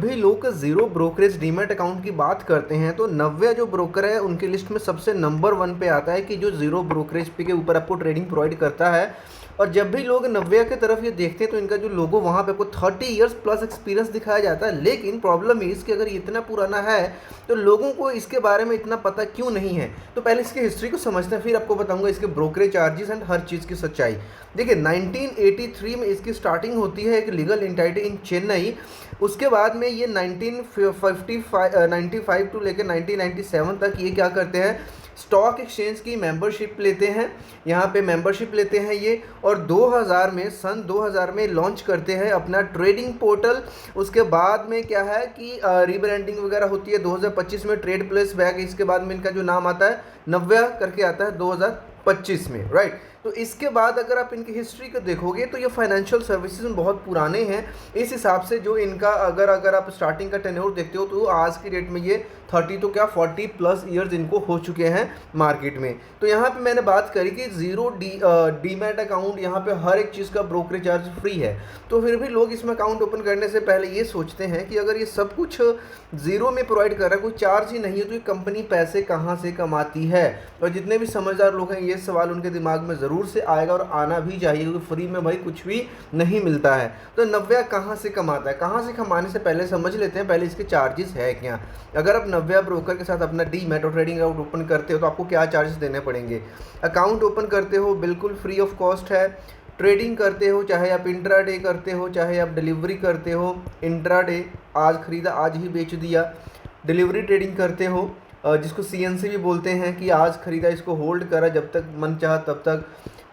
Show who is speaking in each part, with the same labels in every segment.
Speaker 1: भी लोग zero brokerage demat account की बात करते हैं तो नव्या जो ब्रोकर है उनकी लिस्ट में सबसे नंबर 1 पे आता है कि जो ज़ीरो ब्रोकरेज पे के ऊपर आपको ट्रेडिंग प्रोवाइड करता है। और जब भी लोग नव्या की तरफ ये देखते हैं तो इनका जो लोगो वहाँ पे आपको 30 इयर्स प्लस एक्सपीरियंस दिखाया जाता है। लेकिन प्रॉब्लम इस कि अगर ये इतना पुराना है तो लोगों को इसके बारे में इतना पता क्यों नहीं है। तो पहले इसकी हिस्ट्री को समझते हैं, फिर आपको बताऊंगा इसके ब्रोकरेज चार्जेस एंड हर चीज़ की सच्चाई। देखिए 1983 में इसकी स्टार्टिंग होती है एक लीगल एंटिटी इन चेन्नई। उसके बाद में ये 1995 टू लेकर 1997 तक ये क्या करते हैं, स्टॉक एक्सचेंज की मेंबरशिप लेते हैं, यहाँ पे मेंबरशिप लेते हैं ये। और 2000 में सन 2000 में लॉन्च करते हैं अपना ट्रेडिंग पोर्टल। उसके बाद में क्या है कि रीब्रांडिंग वगैरह होती है 2025 में, ट्रेड प्लस बैग, इसके बाद में इनका जो नाम आता है नव्या करके आता है 2025 में, राइट। तो इसके बाद अगर आप इनकी हिस्ट्री को देखोगे तो ये फाइनेंशियल सर्विसेज में बहुत पुराने हैं। इस हिसाब से जो इनका अगर आप स्टार्टिंग का टेन्योर देखते हो तो आज की डेट में ये 30 तो क्या 40 प्लस ईयर्स इनको हो चुके हैं मार्केट में। तो यहाँ पे मैंने बात करी कि ज़ीरो डीमैट अकाउंट, यहाँ पे हर एक चीज़ का ब्रोकरेज चार्ज फ्री है। तो फिर भी लोग इसमें अकाउंट ओपन करने से पहले ये सोचते हैं कि अगर ये सब कुछ ज़ीरो में प्रोवाइड कर रहा है, कोई चार्ज ही नहीं है, तो ये कंपनी पैसे कहाँ से कमाती है। और जितने भी समझदार लोग हैं ये सवाल उनके दिमाग में ज़रूर से आएगा और आना भी चाहिए, क्योंकि फ्री में भाई कुछ भी नहीं मिलता है। तो नव्या कहाँ से कमाता है, कहाँ से कमाने से पहले समझ लेते हैं पहले इसके चार्जेस है क्या। अगर आप नव्या ब्रोकर के साथ अपना डीमैट और ट्रेडिंग अकाउंट ओपन करते हो तो आपको क्या चार्जेस देने पड़ेंगे। अकाउंट ओपन करते हो बिल्कुल फ्री ऑफ कॉस्ट है। ट्रेडिंग करते हो, चाहे आप इंट्राडे करते हो चाहे आप डिलीवरी करते हो, इंट्राडे आज खरीदा आज ही बेच दिया, डिलीवरी ट्रेडिंग करते हो जिसको सीएनसी भी बोलते हैं कि आज खरीदा इसको होल्ड करा जब तक मन चाहा तब तक,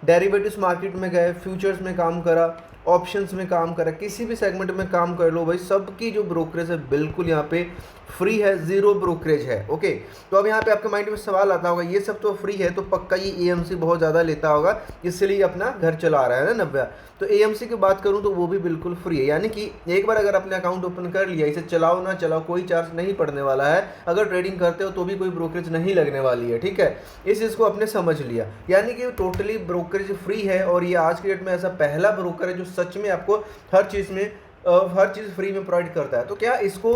Speaker 1: डेरिवेटिव्स मार्केट में गए, फ्यूचर्स में काम करा, ऑप्शंस में काम करा, किसी भी सेगमेंट में काम कर लो भाई, सबकी जो ब्रोकरेज है बिल्कुल यहाँ पे फ्री है, ज़ीरो ब्रोकरेज है। ओके, तो अब यहाँ पे आपके माइंड में सवाल आता होगा ये सब तो फ्री है तो पक्का ये एएमसी बहुत ज़्यादा लेता होगा इसलिए अपना घर चला रहा है ना नव्या। तो एएमसी की बात करूँ तो वो भी बिल्कुल फ्री है, यानी कि एक बार अगर आपने अकाउंट ओपन कर लिया, इसे चलाओ ना चलाओ कोई चार्ज नहीं पड़ने वाला है। अगर ट्रेडिंग करते हो तो भी कोई ब्रोकरेज नहीं लगने वाली है, ठीक है। इस चीज़ को आपने समझ लिया, यानी कि टोटली ब्रोकरेज फ्री है। और ये आज की डेट में ऐसा पहला ब्रोकर है जो सच में आपको हर चीज़ फ्री में प्रोवाइड करता है। तो क्या इसको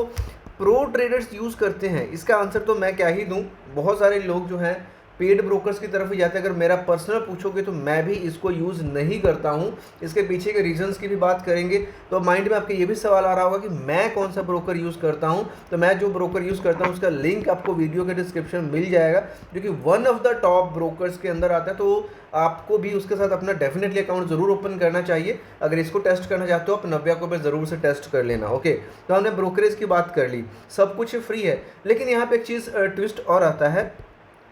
Speaker 1: प्रो ट्रेडर्स यूज़ करते हैं? इसका आंसर तो मैं क्या ही दूं, बहुत सारे लोग जो हैं पेड ब्रोकर्स की तरफ ही जाते हैं। अगर मेरा पर्सनल पूछोगे तो मैं भी इसको यूज़ नहीं करता हूं। इसके पीछे के रीजंस की भी बात करेंगे। तो माइंड में आपके ये भी सवाल आ रहा होगा कि मैं कौन सा ब्रोकर यूज़ करता हूं। तो मैं जो ब्रोकर यूज़ करता हूं उसका लिंक आपको वीडियो के डिस्क्रिप्शन में मिल जाएगा, जो कि one of the top brokers के अंदर आता है। तो आपको भी उसके साथ अपना डेफिनेटली अकाउंट ज़रूर ओपन करना चाहिए। अगर इसको टेस्ट करना चाहते हो आप नव्या को भी ज़रूर से टेस्ट कर लेना। ओके, तो हमने ब्रोकरेज की बात कर ली, सब कुछ फ्री है। लेकिन यहाँ पे एक चीज़ ट्विस्ट और आता है,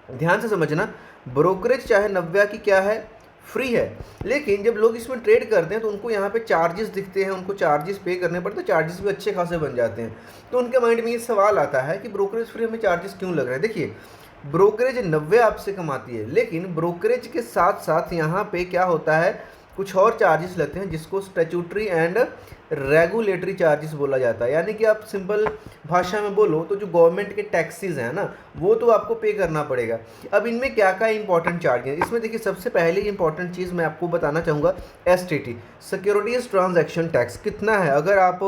Speaker 1: ध्यान से समझना। ब्रोकरेज चाहे नव्या की क्या है, फ्री है, लेकिन जब लोग इसमें ट्रेड करते हैं तो उनको यहाँ पे चार्जेस दिखते हैं, उनको चार्जेस पे करने पड़ते हैं, चार्जेस भी अच्छे खासे बन जाते हैं। तो उनके माइंड में ये सवाल आता है कि ब्रोकरेज फ्री हमें चार्जेस क्यों लग रहे हैं। देखिए ब्रोकरेज नव्या आपसे कमाती है, लेकिन ब्रोकरेज के साथ साथ यहाँ पे क्या होता है, कुछ और चार्जेस लगते हैं जिसको स्टैट्यूटरी एंड रेगुलेटरी चार्जेस बोला जाता है। यानी कि आप सिंपल भाषा में बोलो तो जो गवर्नमेंट के टैक्सेस हैं ना, वो तो आपको पे करना पड़ेगा। अब इनमें क्या क्या इंपॉर्टेंट चार्ज है, इसमें देखिए सबसे पहले इंपॉर्टेंट चीज़ मैं आपको बताना चाहूँगा, एसटीटी, सिक्योरिटीज ट्रांजैक्शन टैक्स कितना है। अगर आप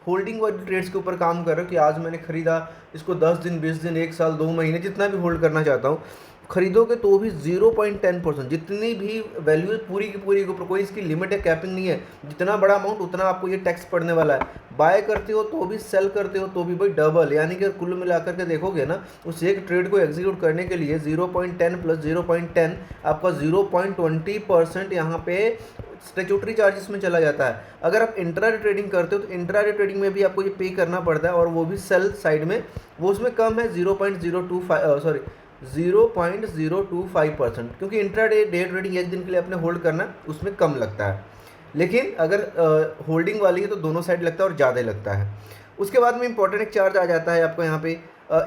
Speaker 1: होल्डिंग वाली ट्रेड्स के ऊपर काम कर रहे हो कि आज मैंने खरीदा इसको 10 दिन 20 दिन 1 साल 2 महीने जितना भी होल्ड करना चाहता हूँ, खरीदोगे तो भी 0.10%, जितनी भी वैल्यू पूरी की पूरी के ऊपर, कोई इसकी लिमिट है, कैपिंग नहीं है, जितना बड़ा अमाउंट उतना आपको ये टैक्स पड़ने वाला है। बाय करते हो तो भी, सेल करते हो तो भी भाई डबल, यानी कि कुल मिलाकर के देखोगे ना, उस एक ट्रेड को एग्जीक्यूट करने के लिए 0.10 प्लस 0.10 आपका 0.20% यहाँ पे स्टैट्यूटरी चार्जेस में चला जाता है। अगर आप इंट्राडे ट्रेडिंग करते हो तो इंट्राडे ट्रेडिंग में भी आपको ये पे करना पड़ता है, और वो भी सेल साइड में, वो उसमें कम है 0.025%, क्योंकि इंट्राडे डे ट्रेडिंग एक दिन के लिए आपने होल्ड करना, उसमें कम लगता है। लेकिन अगर होल्डिंग वाली है तो दोनों साइड लगता है और ज़्यादा लगता है। उसके बाद में इंपॉर्टेंट एक चार्ज आ जाता है आपको यहाँ पे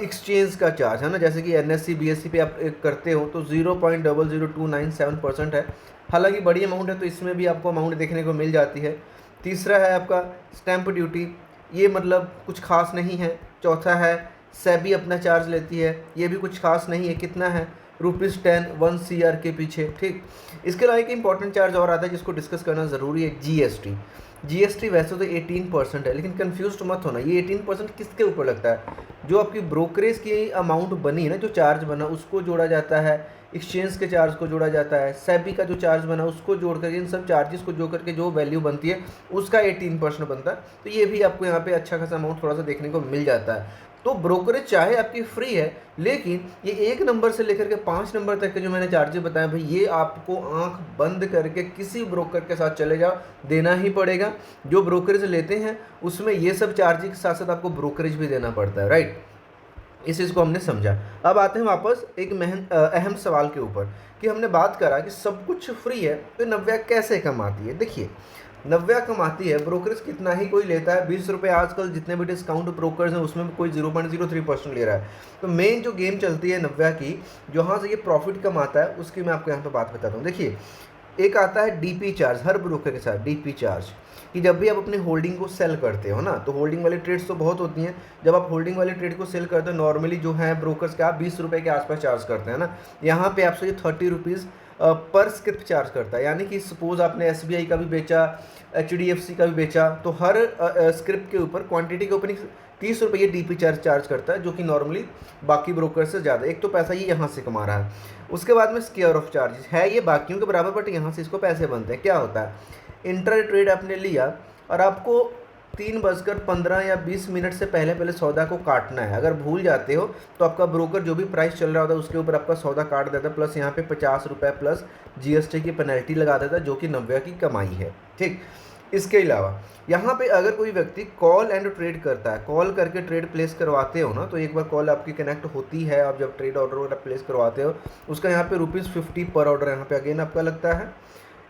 Speaker 1: एक्सचेंज का चार्ज, है ना। जैसे कि एनएससी बीएससी पे आप करते हो तो 0.00297% है। हालांकि बड़ी अमाउंट है तो इसमें भी आपको अमाउंट देखने को मिल जाती है। तीसरा है आपका स्टैंप ड्यूटी, ये मतलब कुछ खास नहीं है। चौथा है सेबी अपना चार्ज लेती है, ये भी कुछ खास नहीं है, कितना है ₹10 1 CR के पीछे, ठीक। इसके अलावा एक इंपॉर्टेंट चार्ज और आता है जिसको डिस्कस करना ज़रूरी है, जीएसटी। जीएसटी वैसे तो 18% है, लेकिन कंफ्यूज मत होना, ये 18% किसके ऊपर लगता है? जो आपकी ब्रोकरेज की अमाउंट बनी है ना, जो चार्ज बना उसको जोड़ा जाता है, एक्सचेंज के चार्ज को जोड़ा जाता है, सेबी का जो चार्ज बना उसको जोड़ करके, इन सब चार्जेस को जोड़ करके जो वैल्यू बनती है उसका 18% बनता है। तो ये भी आपको यहाँ पे अच्छा खासा अमाउंट थोड़ा सा देखने को मिल जाता है। तो ब्रोकरेज चाहे आपकी फ्री है, लेकिन ये 1 नंबर से लेकर के 5 नंबर तक के जो मैंने चार्जेस बताए भाई, ये आपको आंख बंद करके किसी ब्रोकर के साथ चले जाओ, देना ही पड़ेगा। जो ब्रोकरेज लेते हैं उसमें ये सब चार्जेस के साथ साथ आपको ब्रोकरेज भी देना पड़ता है, राइट। इस चीज़ को हमने समझा। अब आते हैं वापस एक अहम सवाल के ऊपर कि हमने बात करा कि सब कुछ फ्री है तो नव्या कैसे कमाती है। देखिए, नव्या कमाती है, ब्रोकरेज कितना ही कोई लेता है, 20 रुपये आजकल जितने भी डिस्काउंट ब्रोकर्स हैं उसमें कोई 0.03% ले रहा है। तो मेन जो गेम चलती है नव्या की, जहाँ से ये प्रॉफिट कमाता है उसकी मैं आपको यहाँ पे बात बताता हूँ। देखिए, एक आता है डीपी चार्ज, हर ब्रोकर के साथ डीपी चार्ज, कि जब भी आप अपनी होल्डिंग को सेल करते हो ना, तो होल्डिंग वाली ट्रेड्स तो बहुत होती हैं। जब आप होल्डिंग वाली ट्रेड को सेल करते हो, नॉर्मली जो है ब्रोकर्स का 20 रुपये के आसपास चार्ज करते हैं ना, यहाँ पे आपसे ये 30 रुपीज़ पर स्क्रिप्ट चार्ज करता है। यानी कि सपोज आपने SBI का भी बेचा, HDFC का भी बेचा, तो हर स्क्रिप्ट के ऊपर क्वांटिटी के ऊपर 30 रुपये ये डीपी चार्ज करता है, जो कि नॉर्मली बाकी ब्रोकर से ज़्यादा। एक तो पैसा ये यहाँ से कमा रहा है। उसके बाद में स्क्वायर ऑफ चार्जेस है ये बाकियों के बराबर, बट यहाँ से इसको पैसे बनते हैं। क्या होता है, इंटर ट्रेड आपने लिया और आपको 3:15 या 20 मिनट से पहले सौदा को काटना है। अगर भूल जाते हो तो आपका ब्रोकर जो भी प्राइस चल रहा होता है उसके ऊपर आपका सौदा काट देता है, प्लस यहाँ पे 50 रुपये प्लस GST की पेनल्टी लगा देता है, जो कि नव्या की कमाई है, ठीक। इसके अलावा यहाँ पे अगर कोई व्यक्ति कॉल एंड ट्रेड करता है, कॉल करके ट्रेड प्लेस करवाते हो ना, तो एक बार कॉल आपकी कनेक्ट होती है, आप जब ट्रेड ऑर्डर वगैरह प्लेस करवाते हो, उसका यहाँ पे ₹50 पर ऑर्डर यहाँ पे अगेन आपका लगता है।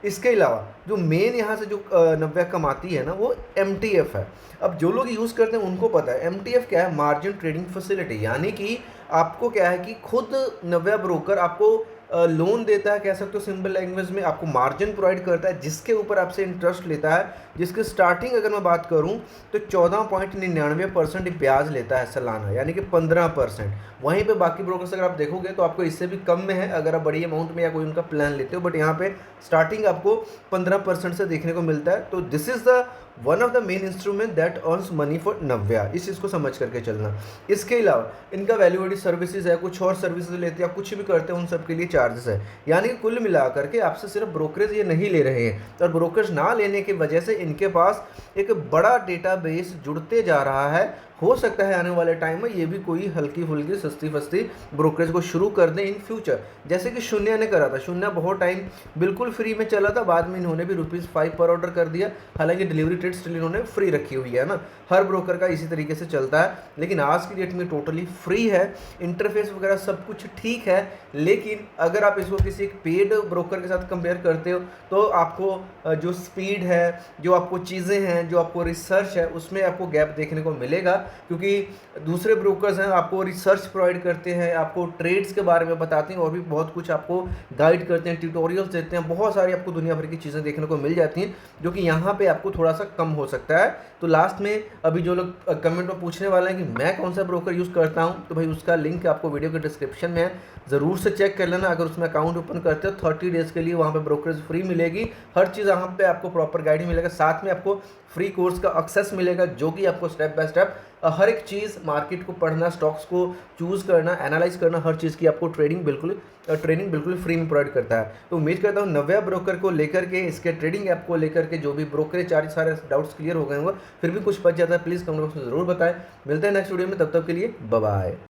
Speaker 1: इसके अलावा जो मेन यहाँ से जो नव्या कमाती है ना, वो MTF है। अब जो लोग यूज़ करते हैं उनको पता है MTF क्या है, मार्जिन ट्रेडिंग फैसिलिटी। यानी कि आपको क्या है कि खुद नव्या ब्रोकर आपको लोन देता है, कह सकते हो सिंपल लैंग्वेज में, आपको मार्जिन प्रोवाइड करता है जिसके ऊपर आपसे इंटरेस्ट लेता है, जिसकी स्टार्टिंग अगर मैं बात करूं तो 14.99% ब्याज लेता है सालाना, यानी कि 15%। वहीं पे बाकी ब्रोकर्स अगर आप देखोगे तो आपको इससे भी कम में है अगर आप बड़ी अमाउंट में या कोई उनका प्लान लेते हो, बट यहाँ पे स्टार्टिंग आपको 15% से देखने को मिलता है। तो this is the one of the main instrument that earns money for Navya, इस चीज़ को समझ करके चलना। इसके अलावा इनका वैल्यू एडिड सर्विसेज है, कुछ और सर्विसेज लेते हैं, आप कुछ भी करते हैं उन सब के लिए चार्जेस है। यानी कि कुल मिला करके आपसे सिर्फ ब्रोकरेज ये नहीं ले रहे हैं, और ब्रोकरेज ना लेने की वजह से इनके पास एक बड़ा डेटाबेस जुड़ते जा रहा है। हो सकता है आने वाले टाइम में ये भी कोई हल्की फुल्की सस्ती फस्ती ब्रोकरेज को शुरू कर दें इन फ्यूचर, जैसे कि शून्य ने करा था। शून्य बहुत टाइम बिल्कुल फ्री में चला था, बाद में इन्होंने भी ₹5 पर ऑर्डर कर दिया। हालांकि डिलीवरी रेट स्टिल इन्होंने फ्री रखी हुई है ना, हर ब्रोकर का इसी तरीके से चलता है, लेकिन आज की डेट में टोटली फ्री है। इंटरफेस वगैरह सब कुछ ठीक है, लेकिन अगर आप इसको किसी एक पेड ब्रोकर के साथ कंपेयर करते हो तो आपको जो स्पीड है, जो आपको चीज़ें हैं, जो आपको रिसर्च है, उसमें आपको गैप देखने को मिलेगा। क्योंकि दूसरे ब्रोकर्स हैं आपको रिसर्च प्रोवाइड करते हैं, आपको ट्रेड्स के बारे में बताते हैं और भी बहुत कुछ आपको गाइड करते हैं, ट्यूटोरियल्स देते हैं, बहुत सारी आपको दुनिया भर की चीज़ें देखने को मिल जाती हैं, जो कि यहाँ पे आपको थोड़ा सा कम हो सकता है। तो लास्ट में अभी जो लोग कमेंट में पूछने वाले हैं कि मैं कौन सा ब्रोकर यूज़ करता हूँ, तो भाई उसका लिंक आपको वीडियो के डिस्क्रिप्शन में है, ज़रूर से चेक कर लेना। अगर उसमें अकाउंट ओपन करते हो 30 डेज़ के लिए वहाँ पे ब्रोकरेज फ्री मिलेगी, हर चीज़ यहाँ पे आपको प्रॉपर गाइड मिलेगा, साथ में आपको फ्री कोर्स का एक्सेस मिलेगा, जो कि आपको स्टेप बाय स्टेप हर एक चीज़, मार्केट को पढ़ना, स्टॉक्स को चूज़ करना, एनालाइज करना, हर चीज़ की आपको ट्रेनिंग बिल्कुल फ्री में प्रोवाइड करता है। तो उम्मीद करता हूँ नव्या ब्रोकर को लेकर के, इसके ट्रेडिंग ऐप को लेकर के जो भी ब्रोकरेज चार्ज सारे डाउट्स क्लियर हो गए होंगे। फिर भी कुछ बच जाता है प्लीज़ कमेंट बॉक्स में ज़रूर बताएं। मिलते हैं नेक्स्ट वीडियो में, तब तक के लिए बाय बाय।